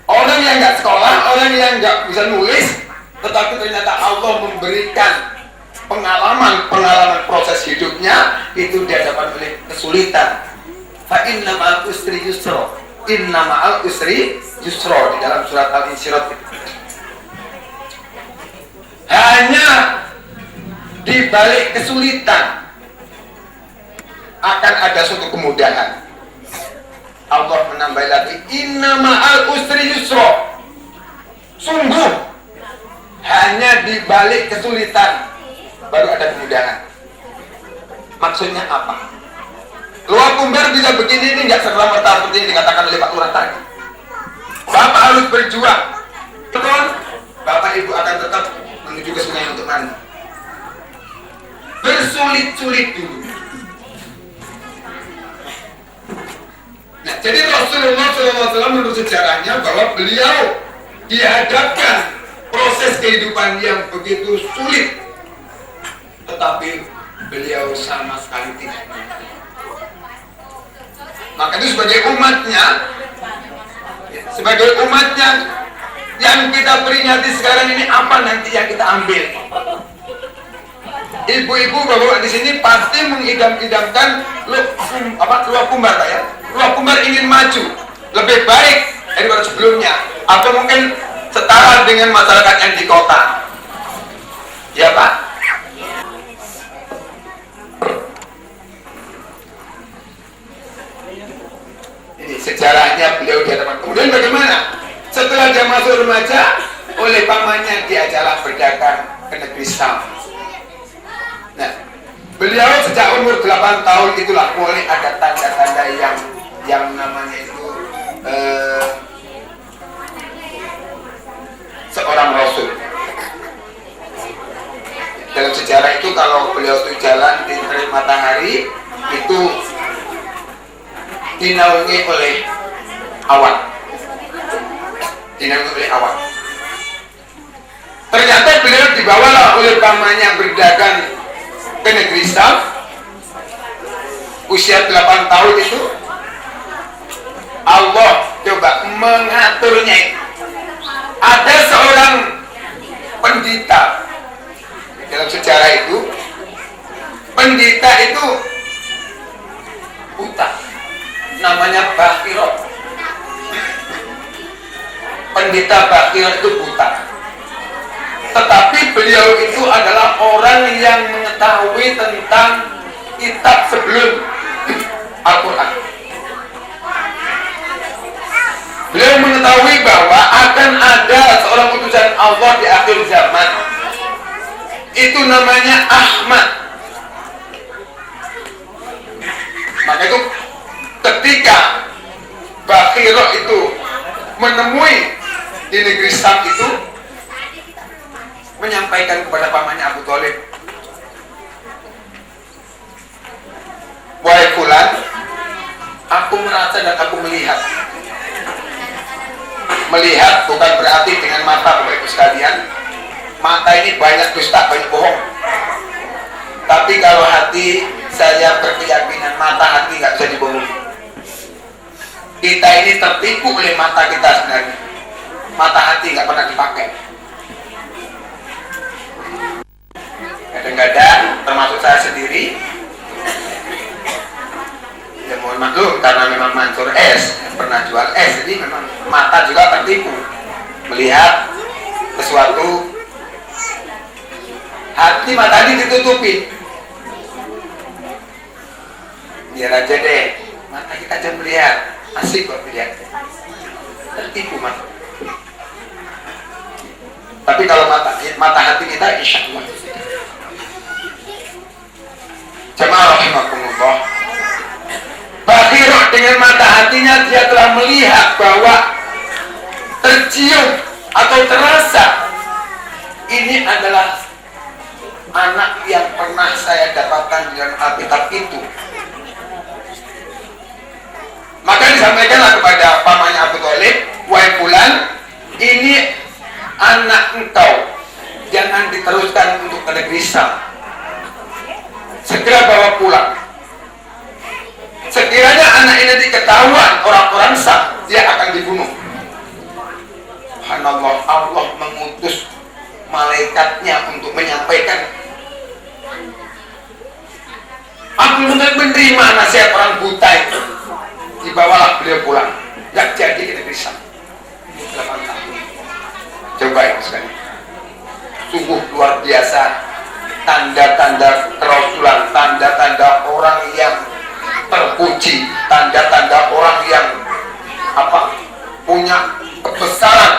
Orang yang nggak sekolah, orang yang nggak bisa nulis, tetapi ternyata Allah memberikan pengalaman proses hidupnya itu dihadapkan oleh kesulitan. Fa inna ma'al usri yusra, inna ma'al usri yusra, di dalam surat Al-Insyirah itu. Hanya di balik kesulitan akan ada suatu kemudahan. Allah menambah lagi, inna ma'al usri yusra. Sungguh hanya di balik kesulitan baru ada kemudahan. Maksudnya apa? Luar kumbar bisa begini, ini nggak serta-merta seperti yang dikatakan oleh Pak Lurah tadi. Bapak harus berjuang, betul? Bapak Ibu akan tetap menuju ke sungai untuk mandi. Bersulit-sulit dulu. Nah, jadi Rasulullah SAW menurut sejarahnya bahwa beliau dihadapkan proses kehidupan yang begitu sulit, tetapi beliau sama sekali tidak. Maka itu sebagai umatnya yang kita peringati sekarang ini, apa nanti yang kita ambil? Ibu-ibu bapak di sini pasti mengidam-idamkan luar kumbar, Pak ya. Luar kumbar ingin maju lebih baik daripada sebelumnya, atau mungkin setara dengan masyarakat yang di kota. Ya Pak. Ini sejarahnya beliau dihadapkan. Kemudian bagaimana? Setelah dia masuk remaja, oleh pamannya diajaklah berdagang ke negeri Syam. Nah, beliau sejak umur 8 tahun itulah mulai ada tanda-tanda yang namanya itu seorang rasul. Dalam sejarah itu kalau beliau itu jalan di terik matahari itu dinaungi oleh awan. Ternyata beliau dibawalah oleh pamannya berdagang ke negeri Syam. Usia 8 tahun itu Allah coba mengaturnya. Ada seorang pendeta dalam sejarah itu, pendeta itu buta, namanya Bakhirah. Pendeta Bakhirah itu buta, tetapi beliau itu adalah orang yang mengetahui tentang kitab sebelum Al-Quran. Beliau mengetahui bahwa akan ada seorang utusan Allah di akhir zaman. Itu namanya Ahmad. Maka itu ketika Bakhirah itu menemui di negeri Syam itu, menyampaikan kepada pamannya Abu Thalib, wahai fulan, aku merasa dan aku melihat. Melihat bukan berarti dengan mata, Bapak Ibu sekalian. Mata ini banyak dusta, banyak bohong. Tapi kalau hati, saya berkeyakinan mata hati nggak bisa dibohongi. Kita ini tertipu oleh mata kita sebenarnya. Mata hati nggak pernah dipakai. Kadang-kadang, termasuk saya sendiri, ya mohon maklum karena memang Mansur es pernah jual es, jadi memang mata juga tertipu melihat sesuatu. Hati mata ini ditutupi, biar aja deh, mata kita aja melihat, asik kok melihat, tertipu mata. Tapi kalau mata hati kita, insya Allah. Jemaah rahimakumullah, Bakhirah dengan mata hatinya dia telah melihat bahwa tercium atau terasa ini adalah anak yang pernah saya dapatkan dalam Alkitab itu. Maka disampaikanlah kepada pamannya Abu Thalib, wahai fulan, ini anak engkau jangan diteruskan untuk ke negeri Syam. Segera bawa pulang. Sekiranya anak ini diketahuan orang-orang Syam, dia akan dibunuh. Subhanallah, Allah mengutus malaikatnya untuk menyampaikan. Abdul Muthalib menerima nasihat orang buta itu. Dibawalah beliau pulang. Tidak jadi ke negeri Syam. 8 tahun. Coba itu sekali. Sungguh luar biasa. Tanda-tanda kerasulan, tanda-tanda orang yang terpuji, tanda-tanda orang yang punya kebesaran.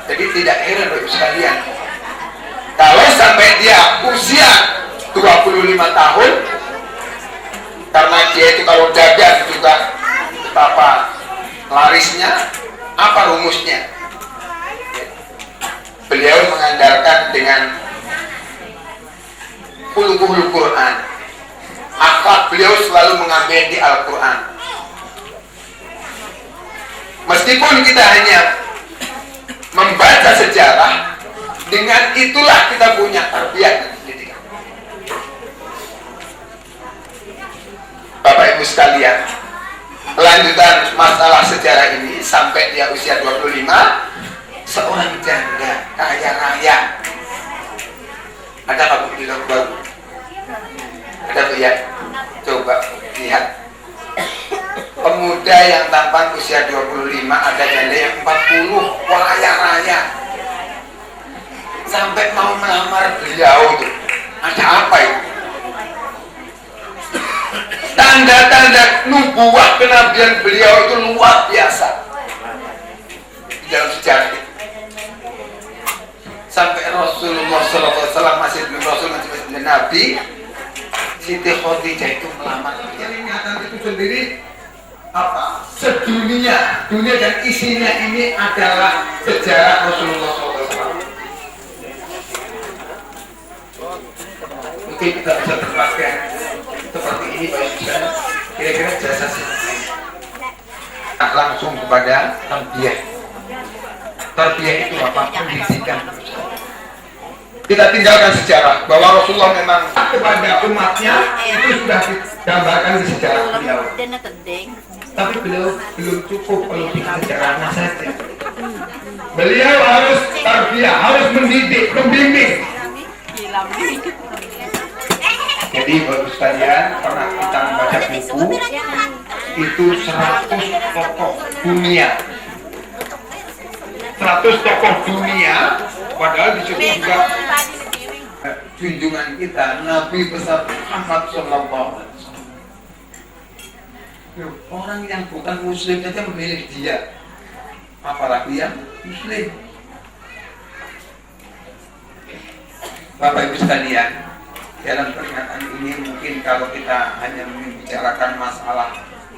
Jadi tidak heran Bapak sekalian, kalau sampai dia usia 25 tahun, karena dia itu kalau dagang juga betapa larisnya. Apa rumusnya? Beliau mengandalkan dengan ulul Quran. Akhlak beliau selalu mengambil di Al-Quran. Meskipun kita hanya membaca sejarah, dengan itulah kita punya tarbiyah dan pendidikan. Bapak Ibu sekalian, lanjutan masalah sejarah ini sampai dia usia 25, seorang janda kaya raya. Ada kamu di baru? Ada tuh ya? Coba lihat. Pemuda yang tampan usia 25, ada janda yang 40, kaya raya. Sampai mau melamar beliau tuh. Ada apa itu? Tanda-tanda nubuah kenabian beliau itu luar biasa di dalam sejarah itu. Sampai Rasulullah SAW masih belum Rasul, masih belum Nabi, Siti Khadijah itu melamar. Jadi ingatan itu sendiri sedunia, dunia dan isinya ini adalah sejarah Rasulullah SAW. Mungkin kita bisa terpakai seperti ini Pak Ibu. Kira-kira jasa sih. Langsung kepada tarbiyah. Tarbiyah itu apa? Pendidikan. Kita tinggalkan sejarah bahwa Rasulullah memang kepada umatnya itu sudah digambarkan di sejarah beliau. Tapi beliau belum cukup kalau bikin sejarahnya saja. Beliau harus tarbiyah, harus mendidik, membimbing. Jadi baru sekalian, pernah kita membaca buku itu 100 tokoh dunia. 100 tokoh dunia, padahal di situ juga junjungan kita Nabi besar Muhammad SAW. Orang yang bukan muslim saja memilih dia, apalagi yang muslim. Bapak Ibu sekalian, dalam peringatan ini mungkin kalau kita hanya membicarakan masalah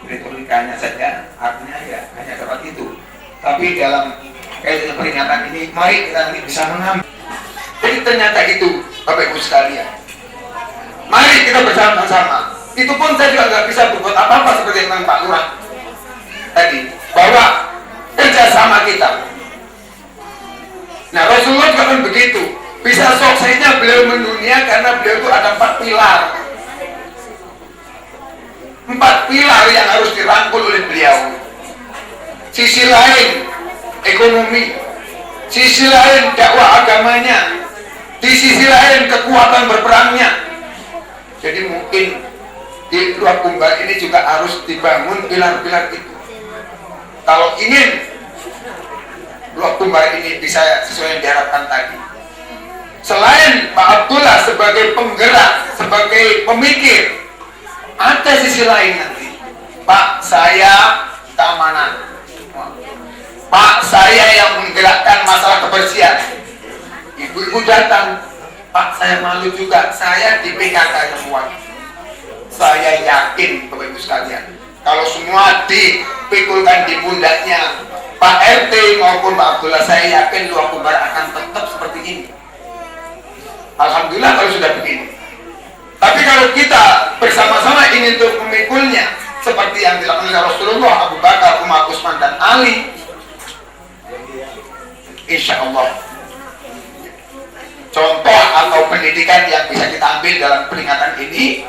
retorikanya saja, artinya ya hanya dapat itu. Tapi dalam kaitan peringatan ini, mari kita bisa mengambil. Jadi ternyata itu, Bapak Ibu sekalian. Mari kita bersama-sama. Itu pun saya juga nggak bisa berbuat apa-apa seperti yang Pak Lurah tadi, bahwa kerjasama kita. Nah Rasulullah juga kan begitu. Bisa suksesnya beliau mendunia karena beliau itu ada 4 pilar. 4 pilar yang harus dirangkul oleh beliau. Sisi lain ekonomi, sisi lain dakwah agamanya, di sisi lain kekuatan berperangnya. Jadi mungkin di Luar Kumbar ini juga harus dibangun pilar-pilar itu. Kalau ingin Luar Kumbar ini bisa sesuai yang diharapkan tadi, selain Pak Abdullah sebagai penggerak, sebagai pemikir, ada sisi lain nanti. Pak, saya keamanan. Pak, saya yang menggerakkan masalah kebersihan. Ibu-ibu datang, Pak, saya malu juga, saya di PKK semua. Saya yakin, Bapak Ibu sekalian, kalau semua dipikulkan di pundaknya Pak RT maupun Pak Abdullah, saya yakin Luar Kumbar akan tetap seperti ini. Alhamdulillah kalau sudah begini. Tapi kalau kita bersama-sama ingin untuk memikulnya seperti yang dilakukan oleh Rasulullah, Abu Bakar, Umar, Utsman dan Ali, insya Allah. Contoh atau pendidikan yang bisa kita ambil dalam peringatan ini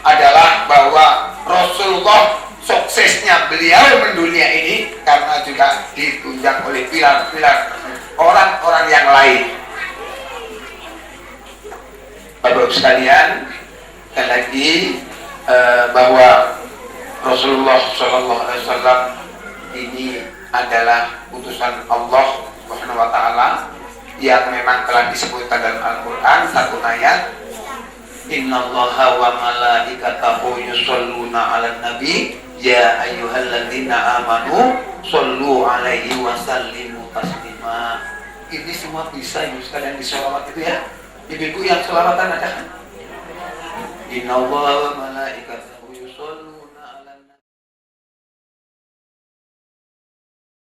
adalah bahwa Rasulullah suksesnya beliau mendunia ini karena juga ditunjang oleh pilar-pilar orang-orang yang lain. Bapak-Ibu sekalian, sekali lagi bahwa Rasulullah SAW ini adalah utusan Allah Subhanahu wa Ta'ala yang memang telah disebutkan dalam Al-Quran satu ayat, Innallaha wa malaikatahu yusholluna 'alan nabi ya ayyuhalladzina amanu shollu 'alaihi wa sallimu taslima. Ini semua bisa ibu sekalian di sholawat itu ya. Ibu yang sholawatan ada kan? Innallaha wa malaikatahu